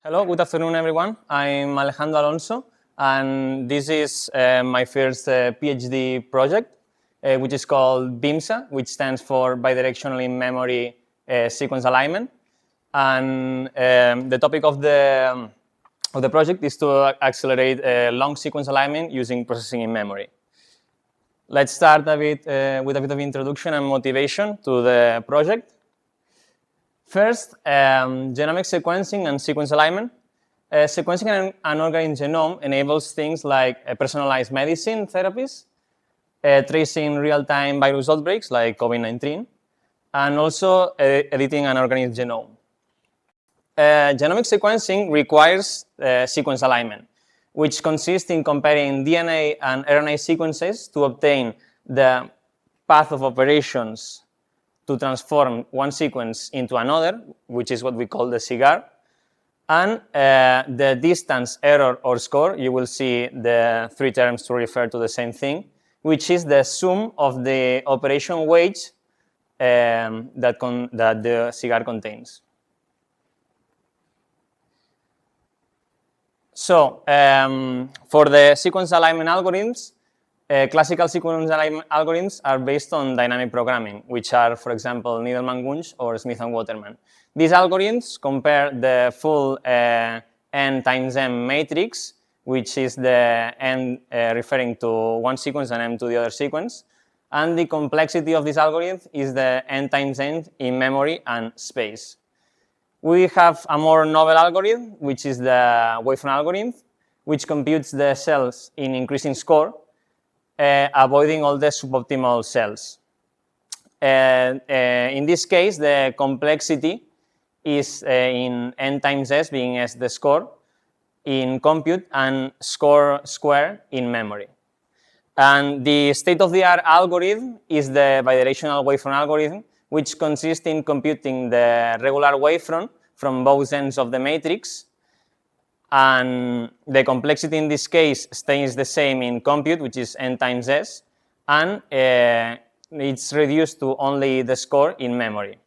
Hello, good afternoon, everyone. I'm Alejandro Alonso, and this is my first PhD project, which is called BIMSA, which stands for Bidirectional In-Memory Sequence Alignment. And the topic of the project is to accelerate long sequence alignment using processing in memory. Let's start a bit with a bit of introduction and motivation to the project. First, genomic sequencing and sequence alignment. Sequencing an organism genome enables things like personalized medicine therapies, tracing real-time virus outbreaks like COVID-19, and also editing an organism genome. Genomic sequencing requires sequence alignment, which consists in comparing DNA and RNA sequences to obtain the path of operations to transform one sequence into another, which is what we call the cigar, and the distance, error, or score. You will see the three terms to refer to the same thing, which is the sum of the operation weights that the cigar contains. So, for the sequence alignment algorithms, classical sequence alignment algorithms are based on dynamic programming, which are, for example, Needleman-Wunsch or Smith and Waterman. These algorithms compare the full n times m matrix, which is the n referring to one sequence and m to the other sequence, and the complexity of this algorithm is the n times n in memory and space. We have a more novel algorithm, which is the wavefront algorithm, which computes the cells in increasing score, avoiding all the suboptimal cells. In this case, the complexity is in n times s, being s the score, in compute, and score square in memory. And the state-of-the-art algorithm is the bidirectional wavefront algorithm, which consists in computing the regular wavefront from both ends of the matrix. And the complexity in this case stays the same in compute, which is n times s, and it's reduced to only the score in memory.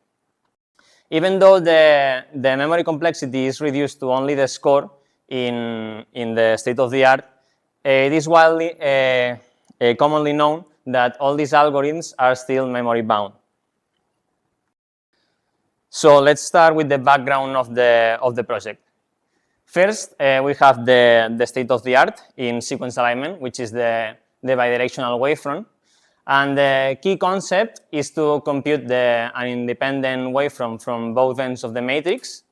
Even though the memory complexity is reduced to only the score in the state-of-the-art, it is widely commonly known that all these algorithms are still memory bound. So let's start with the background of the project. First, we have the state-of-the-art in sequence alignment, which is the bidirectional wavefront. And the key concept is to compute an independent wavefront from both ends of the matrix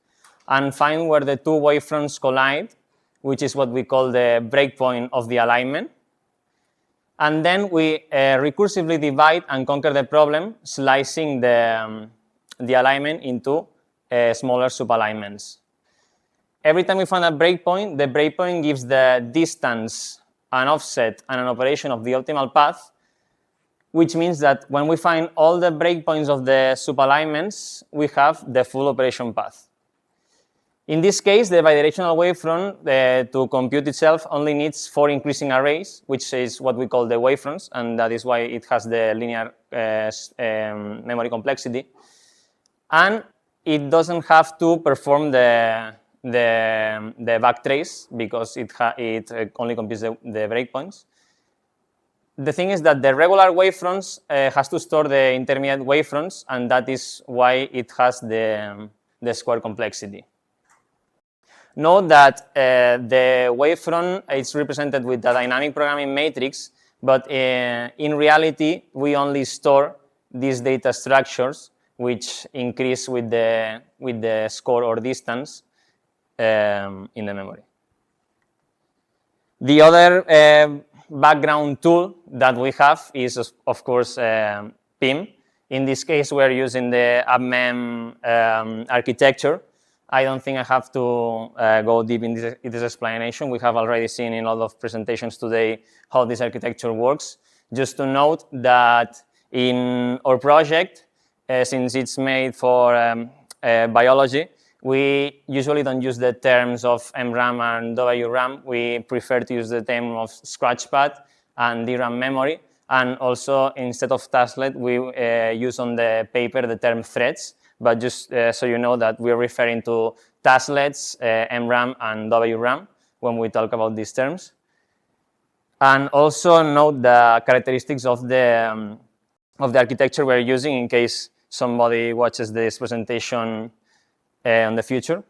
and find where the two wavefronts collide, which is what we call the breakpoint of the alignment. And then we recursively divide and conquer the problem, slicing the alignment into smaller subalignments. Every time we find a breakpoint, the breakpoint gives the distance, an offset, and an operation of the optimal path, which means that when we find all the breakpoints of the subalignments, we have the full operation path. In this case, the bidirectional wavefront, to compute itself, only needs 4 increasing arrays, which is what we call the wavefronts, and that is why it has the linear memory complexity. And it doesn't have to perform the backtrace because it only computes the breakpoints. The thing is that the regular wavefronts has to store the intermediate wavefronts, and that is why it has the square complexity. Note that the wavefront is represented with the dynamic programming matrix, but in reality, we only store these data structures, which increase with the score or distance in the memory. The other background tool that we have is, of course, PIM. In this case, we're using the UPMEM architecture. I don't think I have to go deep in this explanation. We have already seen in a lot of presentations today how this architecture works. Just to note that in our project, since it's made for biology, we usually don't use the terms of MRAM and WRAM. We prefer to use the term of scratchpad and DRAM memory. And also, instead of tasklet, we use on the paper the term threads, but just so you know that we're referring to tasklets, MRAM, and WRAM when we talk about these terms. And also note the characteristics of the architecture we're using in case somebody watches this presentation in the future.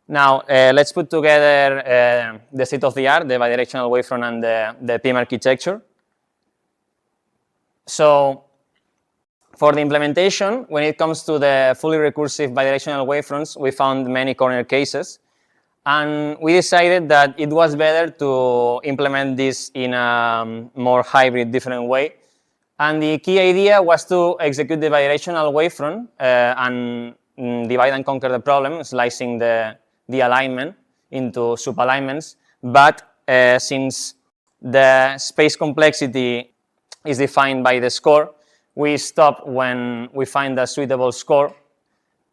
Now, let's put together the state-of-the-art, the bidirectional wavefront and the PIM architecture. So, for the implementation, when it comes to the fully recursive bidirectional wavefronts, we found many corner cases. And we decided that it was better to implement this in a more hybrid, different way. And the key idea was to execute the bidirectional wavefront and divide and conquer the problem, slicing the alignment into sub-alignments. But since the space complexity is defined by the score, we stop when we find a suitable score.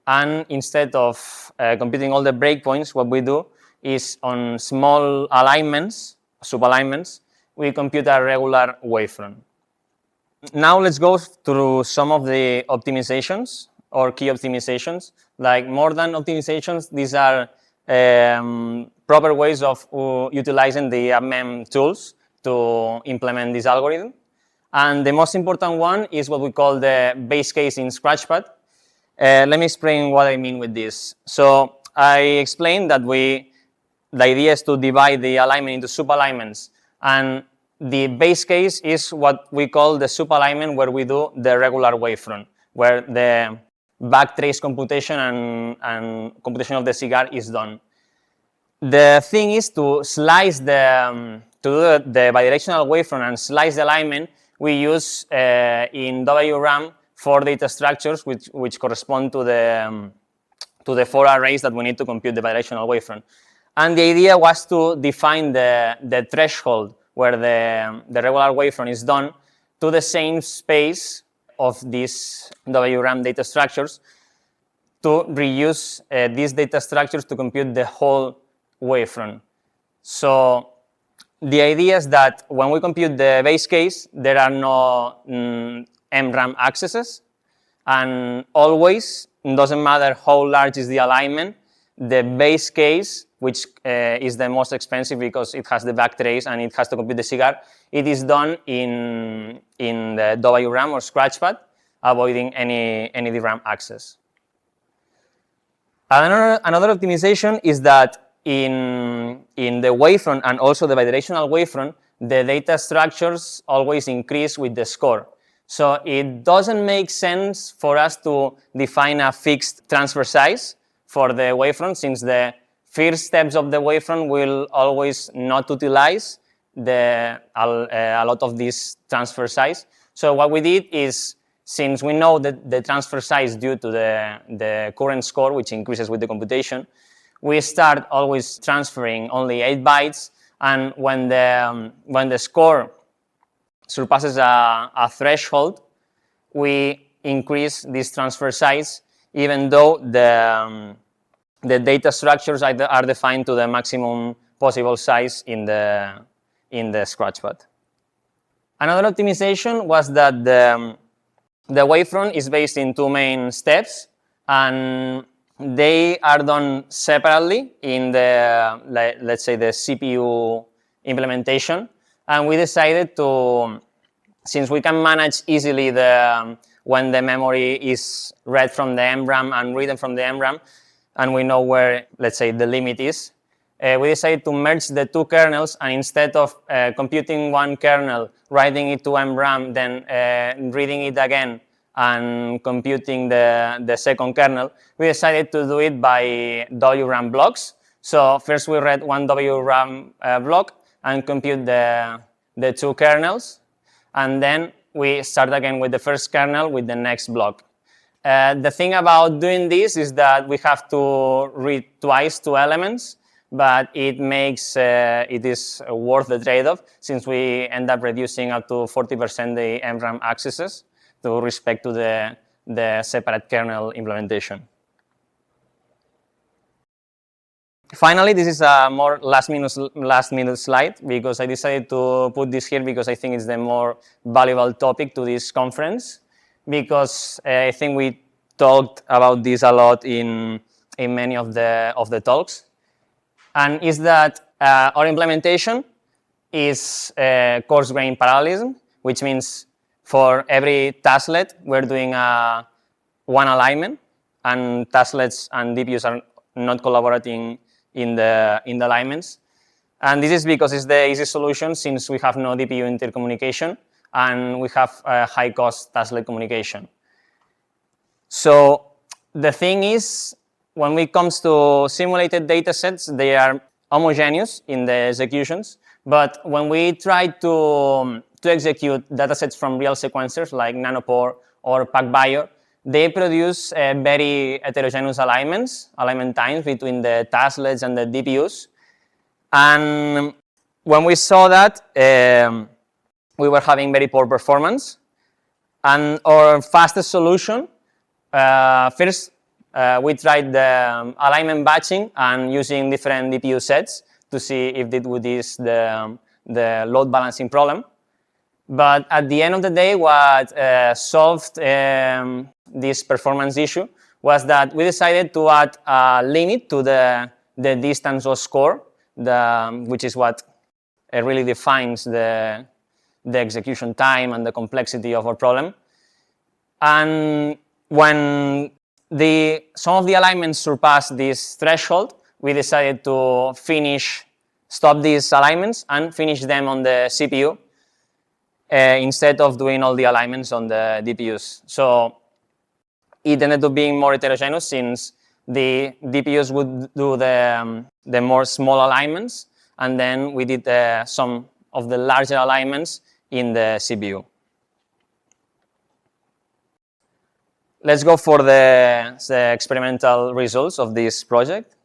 And instead of computing all the breakpoints, what we do is on small alignments, sub-alignments, we compute a regular wavefront. Now let's go through some of the optimizations or key optimizations. Like more than optimizations, these are proper ways of utilizing the UPMEM tools to implement this algorithm. And the most important one is what we call the base case in Scratchpad. Let me explain what I mean with this. So I explained that the idea is to divide the alignment into sub-alignments. And the base case is what we call the sub-alignment where we do the regular wavefront, where the backtrace computation and computation of the cigar is done. The thing is to slice to do the bidirectional wavefront and slice the alignment, we use in WRAM 4 data structures which correspond to the 4 arrays that we need to compute the bidirectional wavefront. And the idea was to define the threshold where the regular wavefront is done to the same space of these WRAM data structures to reuse these data structures to compute the whole wavefront. So the idea is that when we compute the base case, there are no MRAM accesses, and always, it doesn't matter how large is the alignment, the base case, which is the most expensive because it has the backtrace and it has to compute the cigar, it is done in the WRAM or Scratchpad, avoiding any DRAM access. Another optimization is that in the wavefront and also the bidirectional wavefront, the data structures always increase with the score. So it doesn't make sense for us to define a fixed transfer size for the wavefront, since the first steps of the wavefront will always not utilize a lot of this transfer size. So what we did is, since we know that the transfer size due to the current score, which increases with the computation, we start always transferring only 8 bytes, and when the score surpasses a threshold, we increase this transfer size, even though the data structures are defined to the maximum possible size in the Scratchpad. Another optimization was that the wavefront is based in 2 main steps, and they are done separately in let's say the CPU implementation. And we decided to, since we can manage easily when the memory is read from the MRAM and written from the MRAM, and we know where, let's say, the limit is, we decided to merge the 2 kernels, and instead of computing one kernel, writing it to MRAM, then reading it again, and computing the second kernel, we decided to do it by WRAM blocks. So first we read one WRAM block and compute the 2 kernels, and then we start again with the first kernel with the next block. The thing about doing this is that we have to read twice 2 elements, but it is worth the trade-off, since we end up reducing up to 40% the MRAM accesses to respect to the separate kernel implementation. Finally, this is a more last minute slide, because I decided to put this here because I think it's the more valuable topic to this conference, because I think we talked about this a lot in many of the talks, and is that our implementation is coarse grain parallelism, which means for every tasklet we're doing one alignment, and tasklets and DPUs are not collaborating in the alignments. And this is because it's the easy solution, since we have no DPU intercommunication and we have high-cost tasklet communication. So the thing is, when it comes to simulated data sets, they are homogeneous in the executions. But when we try to execute data sets from real sequencers like Nanopore or PacBio, they produce very heterogeneous alignment times between the tasklets and the DPUs. And when we saw that, we were having very poor performance. And our fastest solution, first, we tried the alignment batching and using different DPU sets to see if it would ease the load balancing problem. But at the end of the day, what solved this performance issue was that we decided to add a limit to the distance or score, which is what really defines the execution time and the complexity of our problem. And when some of the alignments surpassed this threshold, we decided to stop these alignments and finish them on the CPU instead of doing all the alignments on the DPUs. So it ended up being more heterogeneous, since the DPUs would do the more small alignments, and then we did some of the larger alignments in the CPU. Let's go for the experimental results of this project.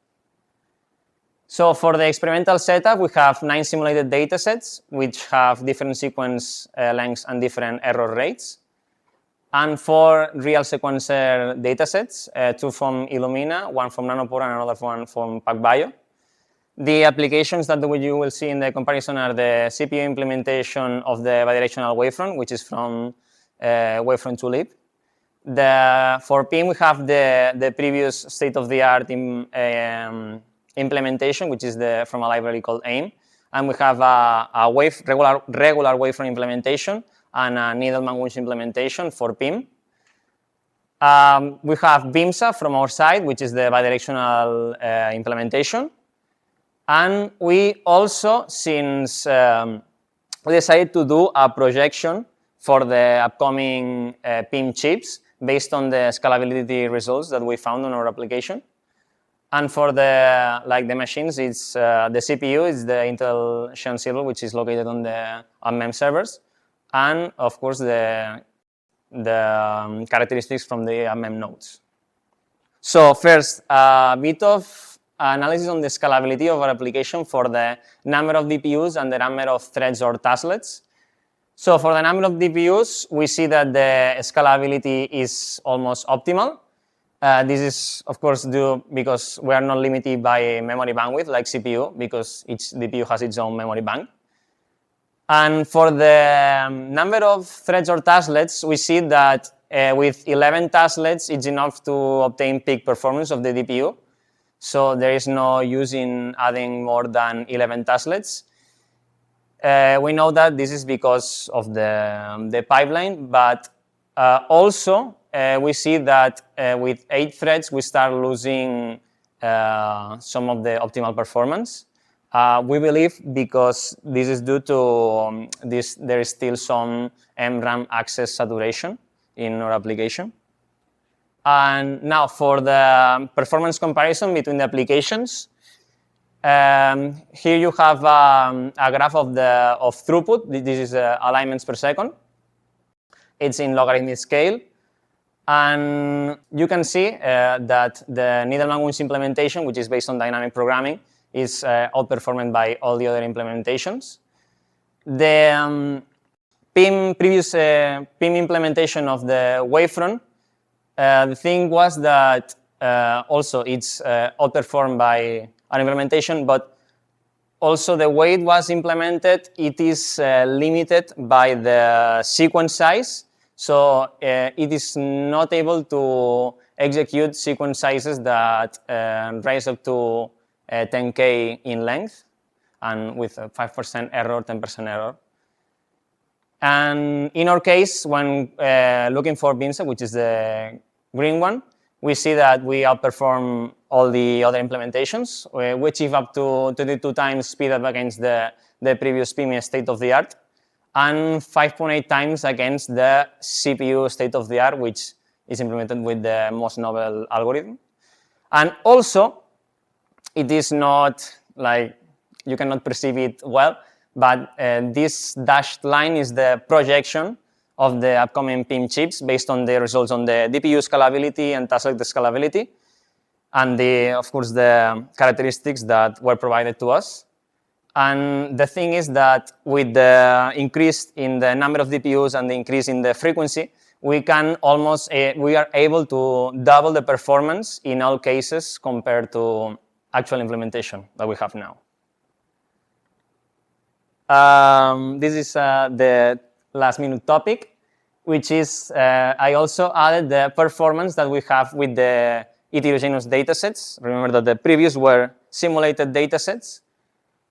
So for the experimental setup, we have 9 simulated data sets, which have different sequence lengths and different error rates. And 4 real sequencer data sets, 2 from Illumina, 1 from Nanopore, and another one from PacBio. The applications that you will see in the comparison are the CPU implementation of the bidirectional wavefront, which is from Wavefront 2Lib. For PIM, we have the previous state-of-the-art implementation, which is from a library called AIM. And we have a regular wavefront implementation and a Needleman-Wunsch implementation for PIM. We have BIMSA from our side, which is the bidirectional implementation. And we also, since we decided to do a projection for the upcoming PIM chips based on the scalability results that we found on our application. And for the machines, it's the CPU is the Intel Xeon Silver, which is located on the ABUMPIMP servers, and of course the characteristics from the ABUMPIMP nodes. So first, a bit of analysis on the scalability of our application for the number of DPUs and the number of threads or tasklets. So for the number of DPUs, we see that the scalability is almost optimal. This is, of course, due because we are not limited by memory bandwidth like CPU, because each DPU has its own memory bank. And for the number of threads or tasklets, we see that with 11 tasklets, it's enough to obtain peak performance of the DPU. So there is no use in adding more than 11 tasklets. We know that this is because of the pipeline, but also we see that with 8 threads, we start losing some of the optimal performance. We believe because this is due to there is still some MRAM access saturation in our application. And now for the performance comparison between the applications, here you have a graph of throughput. This is alignments per second. It's in logarithmic scale. And you can see that the Needleman-Wunsch implementation, which is based on dynamic programming, is outperformed by all the other implementations. The previous PIM implementation of the wavefront, the thing was that also it's outperformed by our implementation, but also the way it was implemented, it is limited by the sequence size. So it is not able to execute sequence sizes that rise up to 10K in length, and with a 5% error, 10% error. And in our case, when looking for BIMSA, which is the green one, we see that we outperform all the other implementations. We achieve up to 22 times speedup against the previous PIM state-of-the-art, and 5.8 times against the CPU state-of-the-art, which is implemented with the most novel algorithm. And also, it is not like, you cannot perceive it well, but this dashed line is the projection of the upcoming PIM chips based on the results on the DPU scalability and task scalability, and of course, the characteristics that were provided to us. And the thing is that with the increase in the number of DPUs and the increase in the frequency, we are able to double the performance in all cases compared to actual implementation that we have now. This is the last minute topic, which is I also added the performance that we have with the heterogeneous datasets. Remember that the previous were simulated datasets.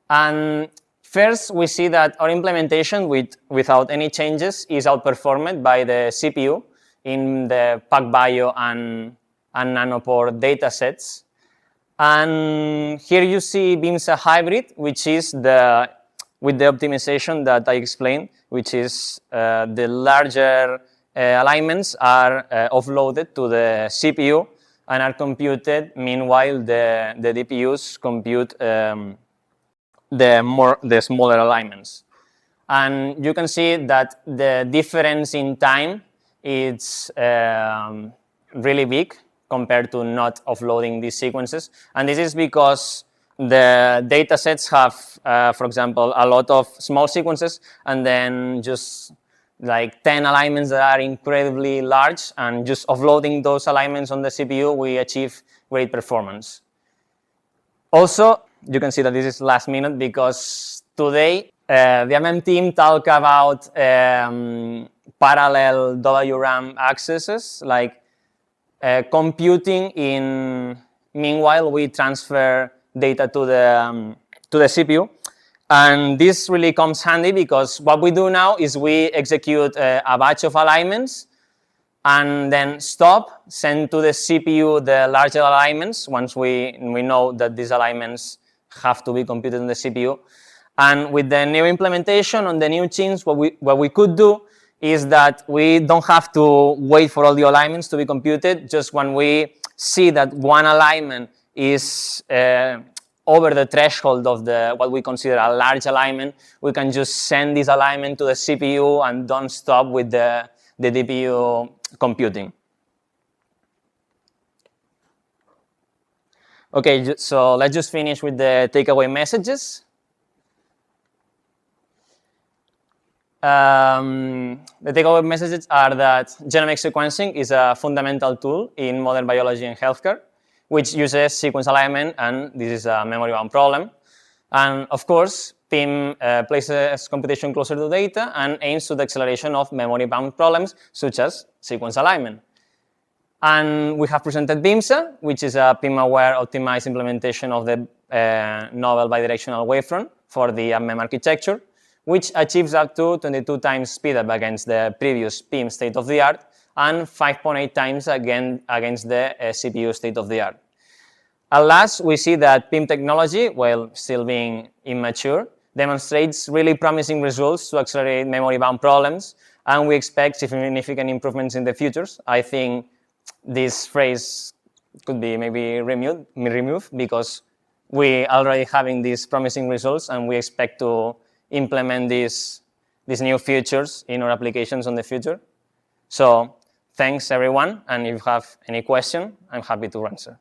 And first, we see that our implementation without any changes is outperformed by the CPU in the PacBio and Nanopore datasets. And here you see BIMSA hybrid, which is with the optimization that I explained, which is the larger alignments are offloaded to the CPU and are computed. Meanwhile, the DPUs compute the smaller alignments. And you can see that the difference in time is really big compared to not offloading these sequences. And this is because the data sets have, for example, a lot of small sequences and then just like 10 alignments that are incredibly large, and just offloading those alignments on the CPU, we achieve great performance. Also, you can see that this is last minute because today the ABUMPIMP team talked about parallel WRAM accesses, like computing meanwhile we transfer data to the CPU. And this really comes handy because what we do now is we execute a batch of alignments and then stop, send to the CPU the larger alignments once we know that these alignments have to be computed on the CPU. And with the new implementation on the new chains, what we could do is that we don't have to wait for all the alignments to be computed. Just when we see that one alignment is over the threshold of what we consider a large alignment, we can just send this alignment to the CPU and don't stop with the DPU computing. Okay, so let's just finish with the takeaway messages. The takeaway messages are that genomic sequencing is a fundamental tool in modern biology and healthcare, which uses sequence alignment, and this is a memory-bound problem. And of course, PIM places computation closer to data and aims to the acceleration of memory-bound problems, such as sequence alignment. And we have presented BIMSA, which is a PIM-aware optimized implementation of the novel bidirectional wavefront for the UPMEM architecture, which achieves up to 22 times speedup against the previous PIM state-of-the-art and 5.8 times again against the CPU state-of-the-art. At last, we see that PIM technology, while still being immature, demonstrates really promising results to accelerate memory-bound problems, and we expect significant improvements in the futures. I think this phrase could be maybe removed because we are already having these promising results, and we expect to implement these new features in our applications in the future. So thanks, everyone, and if you have any question, I'm happy to answer.